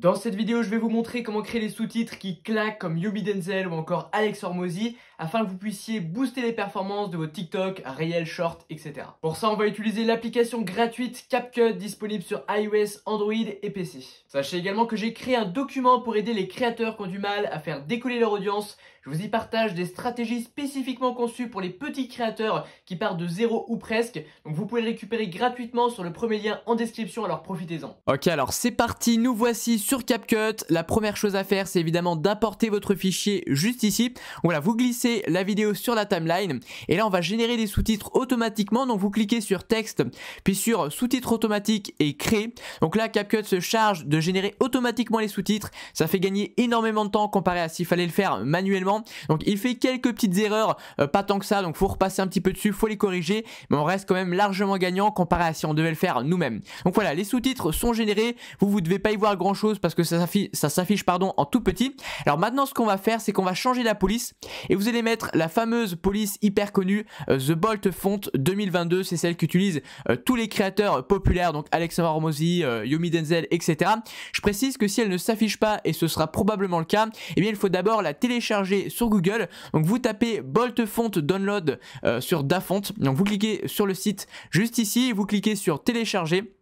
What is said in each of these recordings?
Dans cette vidéo, je vais vous montrer comment créer les sous-titres qui claquent comme Yobi Denzel ou encore Alex Hormozy afin que vous puissiez booster les performances de vos TikTok, Reels, Shorts, etc. Pour ça, on va utiliser l'application gratuite CapCut disponible sur iOS, Android et PC. Sachez également que j'ai créé un document pour aider les créateurs qui ont du mal à faire décoller leur audience. Je vous y partage des stratégies spécifiquement conçues pour les petits créateurs qui partent de zéro ou presque. Donc vous pouvez le récupérer gratuitement sur le premier lien en description, alors profitez-en. Ok, alors c'est parti, nous voici sur CapCut. La première chose à faire, c'est évidemment d'importer votre fichier juste ici. Voilà, vous glissez la vidéo sur la timeline et là on va générer des sous-titres automatiquement. Donc vous cliquez sur texte, puis sur sous-titres automatiques et créer. Donc là CapCut se charge de générer automatiquement les sous-titres. Ça fait gagner énormément de temps comparé à s'il fallait le faire manuellement. Donc il fait quelques petites erreurs, pas tant que ça, donc faut repasser un petit peu dessus, faut les corriger, mais on reste quand même largement gagnant comparé à si on devait le faire nous-mêmes. Donc voilà, les sous-titres sont générés, vous devez pas y voir grand chose parce que ça s'affiche en tout petit. Alors maintenant ce qu'on va faire, c'est qu'on va changer la police et vous allez mettre la fameuse police hyper connue, The Bolt Font 2022, c'est celle qu'utilisent tous les créateurs populaires, donc Alex Hormozy, Yomi Denzel, etc. Je précise que si elle ne s'affiche pas, et ce sera probablement le cas, eh bien il faut d'abord la télécharger sur Google. Donc vous tapez Bolt Font Download sur Dafont, donc vous cliquez sur le site juste ici, vous cliquez sur télécharger.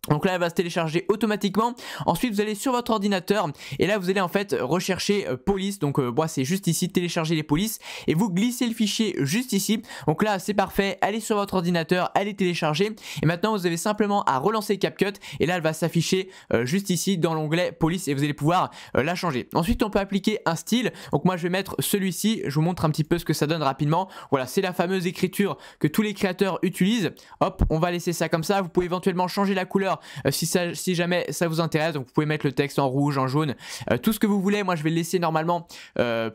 Donc là elle va se télécharger automatiquement. Ensuite vous allez sur votre ordinateur et là vous allez en fait rechercher police. Donc moi c'est juste ici, télécharger les polices, et vous glissez le fichier juste ici. Donc là c'est parfait, allez sur votre ordinateur, allez télécharger, et maintenant vous avez simplement à relancer CapCut et là elle va s'afficher juste ici dans l'onglet police et vous allez pouvoir la changer. Ensuite on peut appliquer un style. Donc moi je vais mettre celui-ci, je vous montre un petit peu ce que ça donne rapidement. Voilà, c'est la fameuse écriture que tous les créateurs utilisent. Hop, on va laisser ça comme ça. Vous pouvez éventuellement changer la couleur si jamais ça vous intéresse. Donc vous pouvez mettre le texte en rouge, en jaune, tout ce que vous voulez. Moi je vais le laisser normalement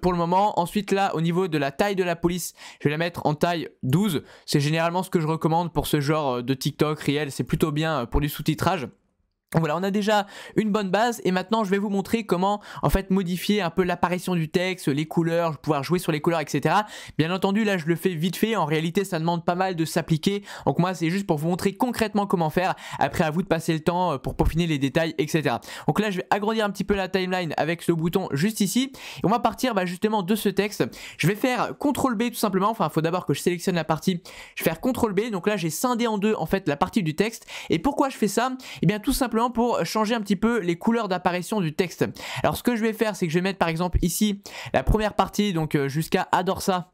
pour le moment. Ensuite là au niveau de la taille de la police, je vais la mettre en taille 12. C'est généralement ce que je recommande pour ce genre de TikTok, Reel. C'est plutôt bien pour du sous-titrage. Voilà, on a déjà une bonne base et maintenant je vais vous montrer comment en fait modifier un peu l'apparition du texte, les couleurs, pouvoir jouer sur les couleurs, etc. Bien entendu là je le fais vite fait, en réalité ça demande pas mal de s'appliquer, donc moi c'est juste pour vous montrer concrètement comment faire, après à vous de passer le temps pour peaufiner les détails, etc. Donc là je vais agrandir un petit peu la timeline avec ce bouton juste ici et on va partir justement de ce texte. Je vais faire CTRL B tout simplement, enfin il faut d'abord que je sélectionne la partie, je vais faire CTRL B, donc là j'ai scindé en deux en fait la partie du texte. Et pourquoi je fais ça? Et bien tout simplement pour changer un petit peu les couleurs d'apparition du texte. Alors ce que je vais faire, c'est que je vais mettre par exemple ici la première partie, donc jusqu'à adore ça.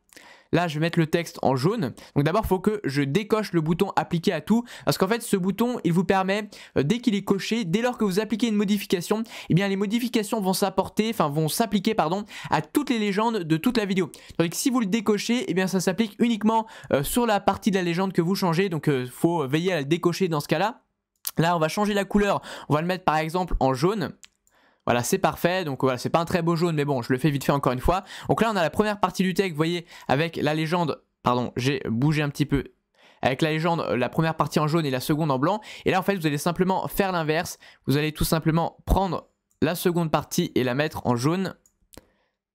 Là je vais mettre le texte en jaune. Donc d'abord il faut que je décoche le bouton appliquer à tout, parce qu'en fait ce bouton il vous permet, dès qu'il est coché, dès lors que vous appliquez une modification, et bien les modifications vont s'appliquer à toutes les légendes de toute la vidéo. Donc si vous le décochez, et bien ça s'applique uniquement sur la partie de la légende que vous changez. Donc faut veiller à le décocher dans ce cas là. Là on va changer la couleur, on va le mettre par exemple en jaune. Voilà, c'est parfait. Donc voilà, c'est pas un très beau jaune, mais bon, je le fais vite fait encore une fois. Donc là on a la première partie du texte, vous voyez, avec la légende, pardon, j'ai bougé un petit peu, avec la légende, la première partie en jaune et la seconde en blanc. Et là en fait vous allez simplement faire l'inverse, vous allez tout simplement prendre la seconde partie et la mettre en jaune.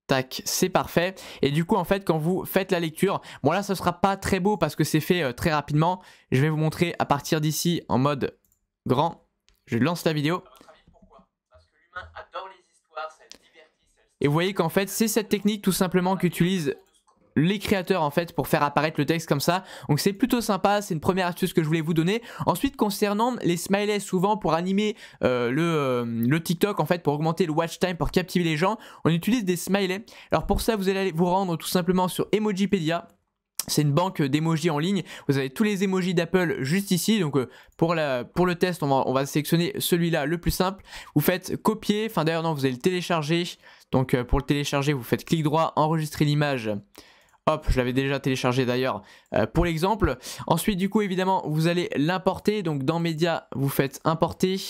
Tac, c'est parfait. Et du coup en fait quand vous faites la lecture, bon là ça sera pas très beau parce que c'est fait très rapidement. Je vais vous montrer à partir d'ici en mode grand. Je lance la vidéo. Parce que l'humain adore les histoires, ça le divertit. Et vous voyez qu'en fait c'est cette technique tout simplement qu'utilisent les créateurs en fait pour faire apparaître le texte comme ça. Donc c'est plutôt sympa, c'est une première astuce que je voulais vous donner. Ensuite concernant les smileys, souvent pour animer le TikTok en fait, pour augmenter le watch time, pour captiver les gens, on utilise des smileys. Alors pour ça vous allez vous rendre tout simplement sur Emojipedia. C'est une banque d'émojis en ligne. Vous avez tous les emojis d'Apple juste ici. Donc pour le test, on va sélectionner celui-là le plus simple. Vous faites copier. Enfin d'ailleurs non, vous allez le télécharger. Donc pour le télécharger, vous faites clic droit, enregistrer l'image. Hop, je l'avais déjà téléchargé d'ailleurs pour l'exemple. Ensuite du coup évidemment vous allez l'importer. Donc dans médias, vous faites importer.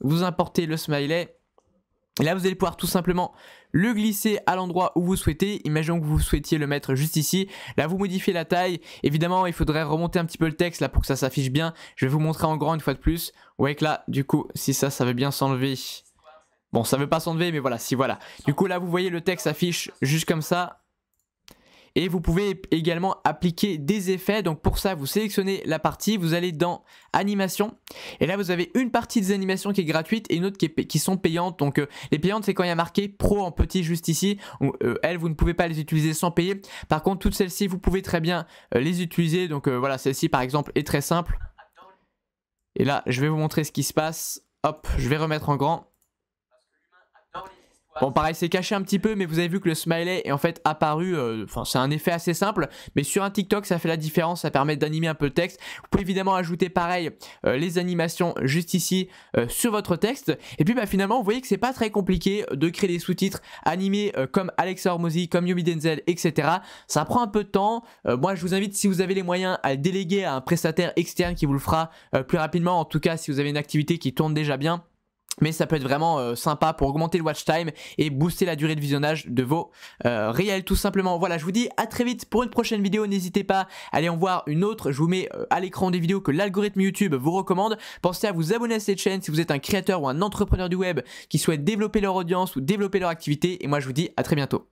Vous importez le smiley. Et là vous allez pouvoir tout simplement le glisser à l'endroit où vous souhaitez. Imaginons que vous souhaitiez le mettre juste ici. Là vous modifiez la taille. Évidemment il faudrait remonter un petit peu le texte là pour que ça s'affiche bien. Je vais vous montrer en grand une fois de plus. Vous voyez que là du coup si ça veut bien s'enlever. Bon ça veut pas s'enlever mais voilà, si voilà. Du coup là vous voyez le texte s'affiche juste comme ça. Et vous pouvez également appliquer des effets. Donc pour ça, vous sélectionnez la partie, vous allez dans animation. Et là, vous avez une partie des animations qui est gratuite et une autre qui sont payantes. Donc les payantes, c'est quand il y a marqué pro en petit juste ici. Elles, vous ne pouvez pas les utiliser sans payer. Par contre, toutes celles-ci, vous pouvez très bien les utiliser. Donc voilà, celle-ci par exemple est très simple. Et là, je vais vous montrer ce qui se passe. Hop, je vais remettre en grand. Bon pareil c'est caché un petit peu mais vous avez vu que le smiley est en fait apparu, c'est un effet assez simple mais sur un TikTok ça fait la différence, ça permet d'animer un peu le texte. Vous pouvez évidemment ajouter pareil les animations juste ici sur votre texte et puis finalement vous voyez que c'est pas très compliqué de créer des sous-titres animés comme Alexa Hormozi, comme Yomi Denzel etc. Ça prend un peu de temps, moi je vous invite si vous avez les moyens à le déléguer à un prestataire externe qui vous le fera plus rapidement, en tout cas si vous avez une activité qui tourne déjà bien. Mais ça peut être vraiment sympa pour augmenter le watch time et booster la durée de visionnage de vos réels tout simplement. Voilà, je vous dis à très vite pour une prochaine vidéo. N'hésitez pas à aller en voir une autre. Je vous mets à l'écran des vidéos que l'algorithme YouTube vous recommande. Pensez à vous abonner à cette chaîne si vous êtes un créateur ou un entrepreneur du web qui souhaite développer leur audience ou développer leur activité. Et moi je vous dis à très bientôt.